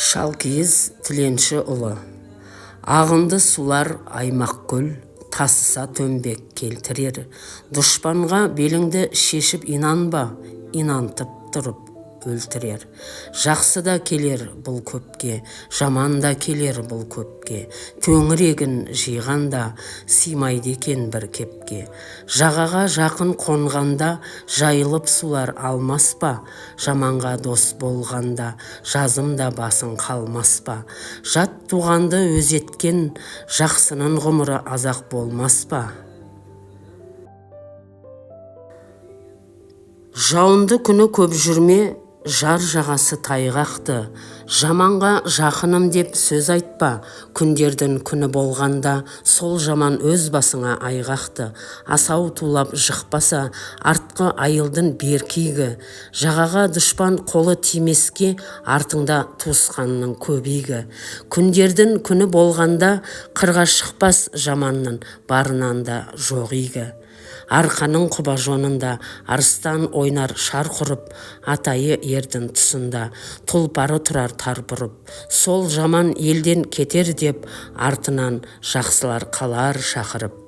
Шалкиіз Тіленші ұлы. Ағынды сулар аймақ көл, тасыса төмбек келтірер. Дұшпанға беліңді шешіп инанба, инантып тұрып өлтірер. Жақсы да келер бұл көпке, жаман да келер бұл көпке. Төңірегін жиғанда сыймайды екен бір кепке. Жағаға жақын қонғанда жайылып сулар алмас па? Жаманға дос болғанда жазымда басың қалмас па? Жат туғанды өзеткен жақсының ғұмыры азақ болмас па? Жауынды күні көп жүрме, жар жағасы тайғақты. Жаманға жақыным деп сөз айтпа, күндердің күні болғанда сол жаман өз басыңа айғақты. Асау тулап жықпаса, артқы айылдың беркейгі. Жағаға дұшпан қолы тимеске, артыңда туысқанның көбейгі. Күндердің күні болғанда қырға шықпас жаманның барынан да жоқ игі. Арқаның құба жонында арыстан ойнар шар құрып, атайы ердің тұсында тұлпары тұрар тарпырып. Сол жаман елден кетер деп артынан жақсылар қалар шақырып.